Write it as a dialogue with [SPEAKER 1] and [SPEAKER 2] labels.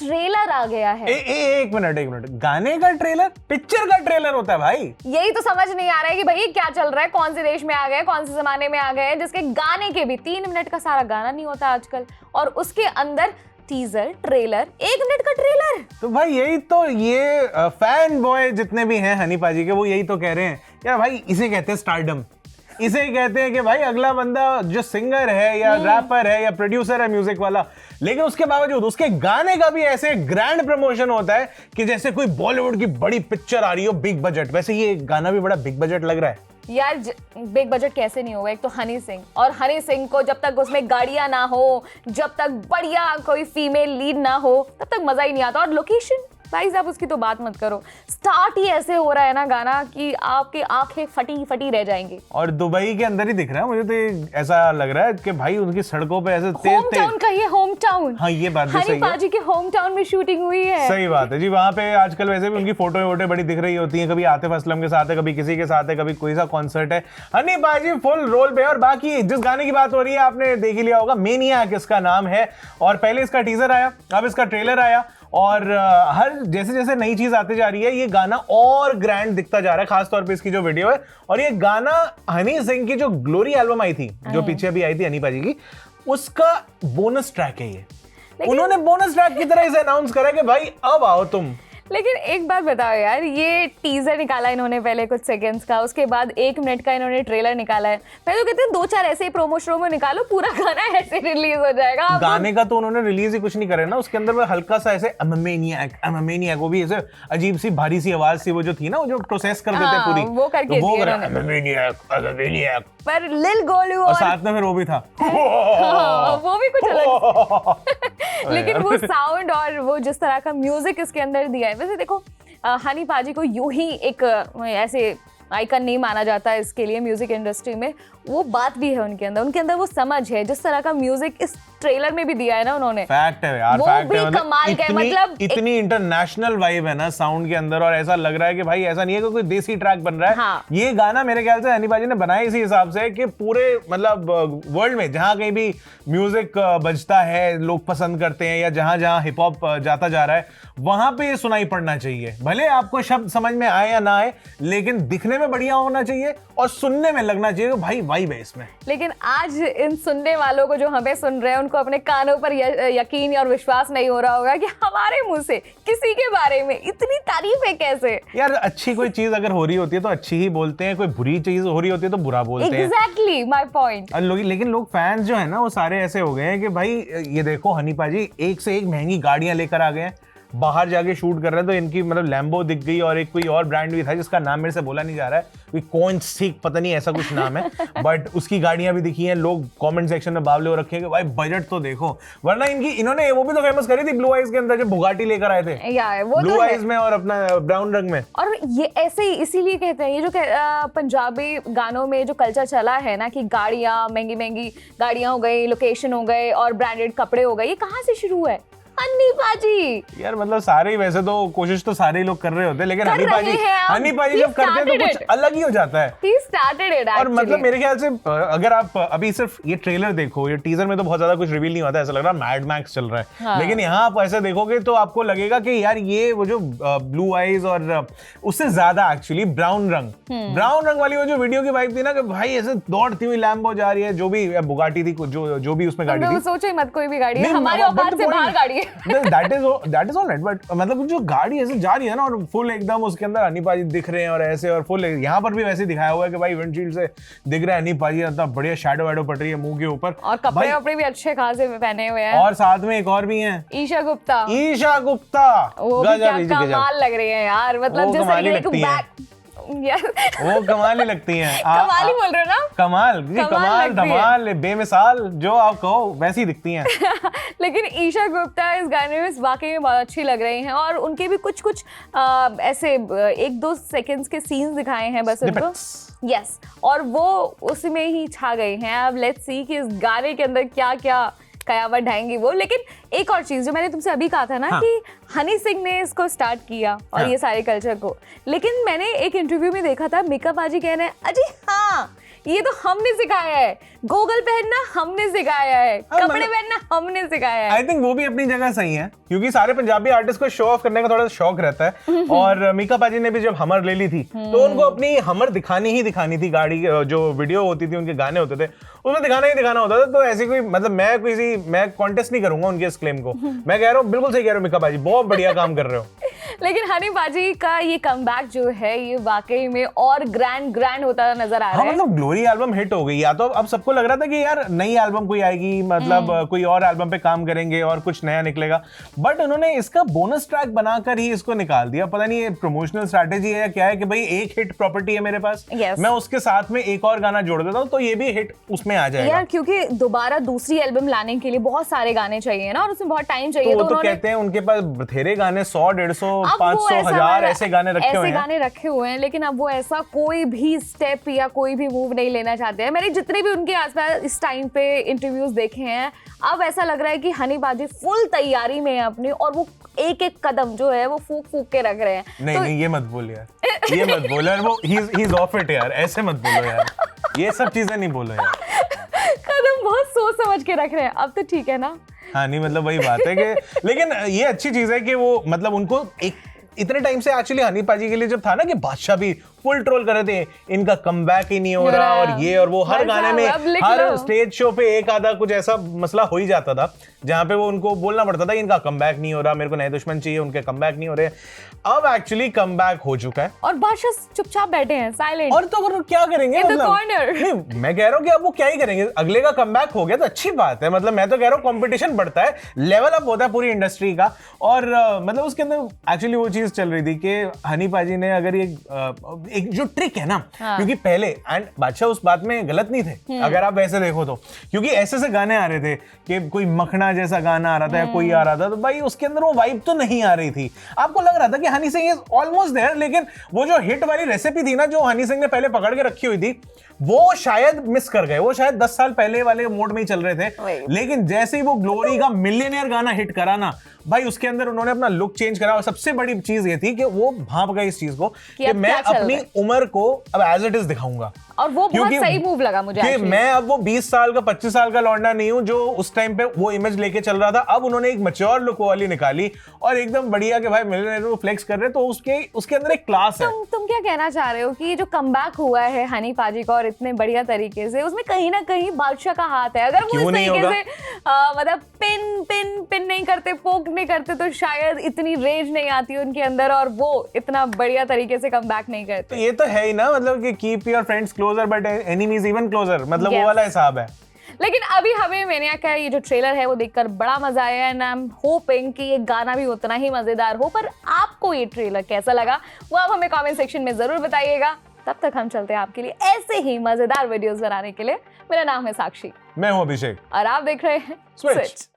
[SPEAKER 1] Trailer आ गया है।
[SPEAKER 2] एक मिनट, गाने का ट्रेलर, पिक्चर का ट्रेलर होता है भाई?
[SPEAKER 1] यही तो समझ नहीं आ रहा है कि भाई क्या चल रहा है, कौन से देश में आ गए, कौन से जमाने में आ गए, जिसके गाने के भी 3 मिनट का सारा गाना नहीं होता आजकल, और उसके अंदर टीजर, ट्रेलर, 1 मिनट का ट्रेलर।
[SPEAKER 2] तो भाई यही तो, ये फैन बॉय जितने भी हैं हनी पाजी के, वो यही तो कह रहे हैं यार भाई, इसे कहते हैं स्टारडम। इसे ही कहते हैं कि भाई अगला बंदा जो सिंगर है या रैपर है या प्रोड्यूसर है म्यूजिक वाला, लेकिन उसके बावजूद उसके गाने का भी ऐसे ग्रैंड प्रमोशन होता है कि जैसे कोई बॉलीवुड की बड़ी पिक्चर आ रही हो, बिग बजट। वैसे ये गाना भी बड़ा बिग बजट लग रहा है
[SPEAKER 1] यार। बिग बजट कैसे नहीं होगा? एक तो हनी सिंह, और हनी सिंह को जब तक उसमें गाड़ियां ना हो, जब तक बढ़िया कोई फीमेल लीड ना हो, तब तक मजा ही नहीं आता। और लोकेशन भाई साहब, उसकी तो बात मत करो। स्टार्ट ही ऐसे हो रहा है ना गाना कि आपकी आंखें फटी फटी रह जाएंगी।
[SPEAKER 2] और दुबई के अंदर ही दिख रहा है मुझे तो, ऐसा लग रहा है कि भाई उनकी सड़कों पे ऐसे तेज
[SPEAKER 1] होम टाउन का ये होम टाउन।
[SPEAKER 2] हाँ, ये बात भी सही है।
[SPEAKER 1] हनी पाजी के होम टाउन में शूटिंग हुई है।
[SPEAKER 2] सही बात है जी। वहां पे आजकल वैसे भी उनकी फोटो वोटे बड़ी दिख रही होती हैं, कभी आतिफ असलम के साथ है, कभी किसी के साथ है, कभी कोई सा कॉन्सर्ट है, हनी पाजी फुल रोल पे। और बाकी जिस गाने की बात हो रही है आपने देख ही लिया होगा, मेनियाक इसका नाम है, और पहले इसका टीजर आया, अब इसका ट्रेलर आया, और हर जैसे जैसे नई चीज आती जा रही है ये गाना और ग्रैंड दिखता जा रहा है, खासतौर पे इसकी जो वीडियो है। और ये गाना हनी सिंह की जो ग्लोरी एल्बम आई थी, जो पीछे अभी आई थी हनी पाजी की, उसका बोनस ट्रैक है ये। उन्होंने बोनस ट्रैक की तरह इसे अनाउंस करा कि भाई अब आओ तुम।
[SPEAKER 1] लेकिन एक बात बताओ यार, ये टीजर निकाला इन्होंने पहले कुछ सेकंड्स का, उसके बाद 1 मिनट का इन्होंने ट्रेलर निकाला है। मैं तो कहते हैं 2-4 ऐसे ही प्रोमो श्रोमो निकालो, पूरा गाना ऐसे रिलीज हो जाएगा।
[SPEAKER 2] गाने का तो उन्होंने रिलीज ही कुछ नहीं करे ना, उसके अंदर वो हल्का सा ऐसे अमेनियाक, वो भी ऐसे अजीब सी भारी सी आवाज सी, वो जो थी ना, वो जो प्रोसेस कर देते पूरी,
[SPEAKER 1] वो करके
[SPEAKER 2] तो वो अमेनियाक।
[SPEAKER 1] पर लिल गोलू
[SPEAKER 2] और साथ में फिर वो भी था
[SPEAKER 1] वो भी कुछ अलग। लेकिन वो साउंड और वो जिस तरह का म्यूजिक इसके अंदर दिया है, वैसे देखो हनी पाजी को यूं ही एक ऐसे आइकन नहीं माना जाता है इसके लिए म्यूजिक इंडस्ट्री में। वो बात भी है उनके अंदर वो समझ है, जिस तरह का म्यूजिक इस ट्रेलर में भी दिया है ना उन्होंने।
[SPEAKER 2] फैक्ट है यार,
[SPEAKER 1] वो
[SPEAKER 2] फैक्ट
[SPEAKER 1] भी
[SPEAKER 2] है।
[SPEAKER 1] कमाल का है, मतलब
[SPEAKER 2] इतनी इंटरनेशनल वाइब है ना साउंड के अंदर, और ऐसा लग रहा है कि भाई ऐसा नहीं है कि कोई देसी ट्रैक बन रहा है।
[SPEAKER 1] हाँ। ये
[SPEAKER 2] गाना मेरे ख्याल से हनी पाजी ने बनाया इसी हिसाब से कि पूरे मतलब वर्ल्ड में जहां कहीं भी म्यूजिक बजता है, लोग पसंद करते हैं, या जहां जहां हिप हॉप जाता जा रहा है, वहां पे सुनाई पड़ना चाहिए। भले आपको शब्द समझ में आए या ना आए, लेकिन दिखने में बढ़िया होना चाहिए और सुनने में लगना चाहिए भाई वाइब है इसमें।
[SPEAKER 1] लेकिन आज इन सुनने वालों को, जो हमें सुन रहे हैं, उनको अपने कानों पर यकीन और विश्वास नहीं हो रहा होगा कि हमारे मुंह से किसी के बारे में इतनी तारीफें कैसे।
[SPEAKER 2] यार अच्छी कोई चीज अगर हो रही होती है तो अच्छी ही बोलते हैं, कोई बुरी चीज हो रही होती है तो बुरा बोलते हैं।
[SPEAKER 1] Exactly my point.
[SPEAKER 2] लेकिन लोग फैंस जो है ना, वो सारे ऐसे हो गए हैं कि भाई ये देखो हनी पाजी एक से एक महंगी गाड़ियां लेकर आ गए हैं, बाहर जाके शूट कर रहे हैं, तो इनकी मतलब लैम्बो दिख गई, और एक कोई और ब्रांड भी था जिसका नाम मेरे से बोला नहीं जा रहा है, कोई कॉइंसिक पता नहीं ऐसा कुछ नाम है, बट उसकी गाड़ियां भी दिखी हैं। लोग कमेंट सेक्शन में बावले हो रखे हैं कि भाई बजट तो देखो, वरना इन्होंने वो भी तो फेमस करी थी ब्लू आइज के अंदर, जब बुगाटी लेकर आए थे ब्लू आइज में और अपना ब्राउन रंग में।
[SPEAKER 1] और ये ऐसे ही इसीलिए कहते हैं, ये जो पंजाबी गानों में जो कल्चर चला है ना कि गाड़ियां, महंगी महंगी गाड़ियां हो गई, लोकेशन हो गए और ब्रांडेड कपड़े हो गए, ये कहाँ से शुरू है? हनी पाजी।
[SPEAKER 2] यार मतलब सारे ही, वैसे तो कोशिश तो सारे ही लोग कर रहे होते हैं, लेकिन हनी पाजी जब करते हैं तो कुछ अलग ही हो जाता है।
[SPEAKER 1] He started it,
[SPEAKER 2] और मतलब मेरे ख्याल से अगर आप अभी सिर्फ ये ट्रेलर देखो, ये टीजर में तो बहुत ज्यादा कुछ रिवील नहीं होता, ऐसा लग रहा है मैड मैक्स चल रहा है। हाँ। लेकिन यहाँ आप ऐसे देखोगे तो आपको लगेगा कि यार ये वो जो ब्लू आइज और उससे ज्यादा एक्चुअली ब्राउन रंग वाली वो जो वीडियो की वाइब थी ना, कि भाई ऐसे दौड़ती हुई लैम्बो जा रही है, जो भी बुगाटी थी, जो भी उसमें गाड़ी थी,
[SPEAKER 1] सोचो ही मत कोई भी गाड़ी है, हमारी औकात से बाहर गाड़ी है।
[SPEAKER 2] That is all right, but मतलब जो गाड़ी ऐसे जा रही है ना, और फुल एकदम उसके अंदर हनी पाजी दिख रहे हैं, और ऐसे और फुल यहाँ पर भी वैसे दिखाया हुआ है कि भाई विंडशील्ड से दिख रहा है हनी पाजी, इतना बढ़िया शैडो वैडो पड़ रही है मुंह के ऊपर,
[SPEAKER 1] और कपड़े भी अच्छे खासे पहने हुए हैं,
[SPEAKER 2] और साथ में एक और भी है ईशा गुप्ता,
[SPEAKER 1] वो भी क्या कमाल लग रही है यार, मतलब जैसे
[SPEAKER 2] वो कमाल ही लगती हैं।
[SPEAKER 1] कमाल ही बोल रहे हो ना?
[SPEAKER 2] कमाल धमाल बेमिसाल, जो आप कहो वैसी दिखती हैं।
[SPEAKER 1] लेकिन ईशा गुप्ता इस गाने में वाकई में बहुत अच्छी लग रही हैं, और उनके भी कुछ ऐसे 1-2 सेकंड्स के सीन्स दिखाए हैं बस उनको। यस, और वो उसमें ही छा गई हैं। अब लेट्स सी कि इस गाने के अंदर क्या क्या कयामत ढाएंगी वो। लेकिन एक और चीज जो मैंने तुमसे अभी कहा था ना, कि हनी सिंह ने इसको स्टार्ट किया और ये सारे कल्चर को, लेकिन मैंने एक इंटरव्यू में देखा था, मिका पाजी कह रहे हैं अजी हाँ ये तो हमने सिखाया है, गूगल पहनना हमने सिखाया है, कपड़े
[SPEAKER 2] मतलब
[SPEAKER 1] पहनना हमने सिखाया है।
[SPEAKER 2] आई थिंक वो भी अपनी जगह सही है, क्योंकि सारे पंजाबी आर्टिस्ट को शो ऑफ करने का थोड़ा शौक रहता है। और मीका पाजी ने भी जब हमर ले ली थी तो उनको अपनी हमर दिखानी थी, गाड़ी जो वीडियो होती थी, उनके गाने होते थे, उसमें दिखाना होता था। तो ऐसी कोई मतलब मैं कॉन्टेस्ट नहीं करूंगा उनके इस क्लेम को। मैं कह रहा हूँ बिल्कुल सही कह रहा हूँ मीका पाजी, बहुत बढ़िया काम कर रहे हो।
[SPEAKER 1] लेकिन हनी पाजी का ये कमबैक जो है ये वाकई में और ग्रैंड होता नजर आ रहा है।
[SPEAKER 2] मतलब ग्लोरी एल्बम हिट हो गई, या तो अब सबको लग रहा था कि यार नई एल्बम कोई आएगी, मतलब कोई और एल्बम पे काम करेंगे और कुछ नया निकलेगा, बट उन्होंने इसका बोनस ट्रैक बनाकर ही इसको निकाल दिया। पता नहीं ये प्रमोशनल स्ट्रैटेजी है या क्या है कि भाई एक हिट प्रॉपर्टी है मेरे पास, मैं उसके साथ में एक और गाना जोड़ देता हूँ तो ये भी हिट उसमें आ जाएगा
[SPEAKER 1] यार, क्योंकि दोबारा दूसरी एल्बम लाने के लिए बहुत सारे गाने चाहिए ना, और उसमें बहुत टाइम चाहिए।
[SPEAKER 2] तो कहते हैं उनके पास बथेरे गाने 100, 150, 500, 1000 ऐसे गाने
[SPEAKER 1] रखे हुए हैं, लेकिन अब वो ऐसा कोई भी स्टेप या कोई भी मूव नहीं लेना चाहते हैं। मैंने जितने भी उनके आसपास इस टाइम पे इंटरव्यूज देखे हैं, अब ऐसा लग रहा है कि हनी पाजी फुल तैयारी में है अपनी, और वो एक एक कदम जो है वो फूक के रख रहे हैं।
[SPEAKER 2] नहीं, ये मत बोल यार, ये मत बोल यार, वो ही इज ऑफ इट यार, ऐसे मत बोलो यार, ये सब चीजें नहीं बोलो यार।
[SPEAKER 1] कदम बहुत सोच समझ के रख रहे हैं, अब तो ठीक है ना।
[SPEAKER 2] हाँ नहीं, मतलब वही बात है कि लेकिन ये अच्छी चीज है कि वो मतलब उनको एक इतने टाइम से एक्चुअली हनी पाजी के लिए जब था ना कि बादशाह भी फुल ट्रोल कर रहे थे, इनका कमबैक ही नहीं हो रहा, और ये और वो, हर गाने में हर स्टेज शो पे एक आधा कुछ ऐसा मसला हो ही जाता था जहां पे वो उनको बोलना पड़ता था कि इनका कमबैक नहीं हो रहा, मेरे को नए दुश्मन चाहिए, उनके कमबैक नहीं हो रहे। अब एक्चुअली कमबैक हो चुका है
[SPEAKER 1] और बादशाह चुपचाप बैठे हैं, साइलेंट।
[SPEAKER 2] और तो वो क्या करेंगे,
[SPEAKER 1] मतलब
[SPEAKER 2] मैं कह रहा हूँ कि अब वो क्या ही करेंगे, अगले का कमबैक हो गया तो अच्छी बात है। मतलब मैं तो कह रहा हूँ कंपटीशन बढ़ता है, लेवल अप होता है पूरी इंडस्ट्री का। और मतलब उसके अंदर एक्चुअली वो चीज चल रही थी कि हनी पाजी ने अगर ये एक जो ट्रिक है ना, क्योंकि पहले एंड बादशाह उस बात में गलत नहीं थे अगर आप वैसे देखो तो, क्योंकि ऐसे से गाने आ रहे थे कि कोई मखना जैसा गाना आ रहा था या कोई आ रहा था, तो भाई उसके अंदर वो वाइब तो नहीं आ रही थी। आपको लग रहा था कि Honey Singh is almost there, लेकिन वो जो हिट वाली रेसिपी थी ना जो हनी सिंह ने पहले पकड़ के रखी हुई थी, वो शायद मिस कर गए। वो शायद 10 साल पहले वाले मोड में ही चल रहे थे, लेकिन जैसे ही वो ग्लोरी का मिलियनेयर गाना हिट करा ना भाई, उसके अंदर उन्होंने अपना लुक चेंज करा। और सबसे बड़ी चीज ये थी कि वो भांप गए इस चीज को कि मैं अपनी उम्र को अब एज इट इज दिखाऊंगा।
[SPEAKER 1] और वो बहुत सही मूव लगा मुझे
[SPEAKER 2] कि मैं अब वो 20 साल का 25 साल का लौंडा नहीं हूं जो उस टाइम पे वो इमेज लेके चल रहा था। अब उन्होंने एक मैच्योर लुक वाली निकाली और एकदम बढ़िया कि भाई मिलियनेयर को फ्लेक्स कर रहे, तो उसके अंदर एक क्लास है।
[SPEAKER 1] तुम क्या कहना चाह रहे हो कि जो कमबैक हुआ है हनी पाजी का और इतने बढ़िया तरीके से, उसमें कहीं ना कहीं बादशाह का हाथ है? अगर वो इस तरीके से मतलब पिन नहीं करते, पोक नहीं करते, तो शायद इतनी रेज नहीं आती उनके अंदर और वो इतना बढ़िया तरीके से कमबैक नहीं करते।
[SPEAKER 2] तो ये तो है ही ना, मतलब कि keep your friends closer but enemies even closer, मतलब वो वाला हिसाब है।
[SPEAKER 1] लेकिन अभी हमें मैनियाक का ये जो ट्रेलर है वो देखकर बड़ा मजा आया एंड आई एम होपिंग कि ये गाना भी उतना ही मजेदार हो। पर आपको ये ट्रेलर कैसा लगा वो आप हमें कमेंट सेक्शन में जरूर बताइएगा। तब तक हम चलते हैं आपके लिए ऐसे ही मजेदार वीडियोस बनाने के लिए। मेरा नाम है साक्षी,
[SPEAKER 2] मैं हूं अभिषेक
[SPEAKER 1] और आप देख रहे हैं स्विच।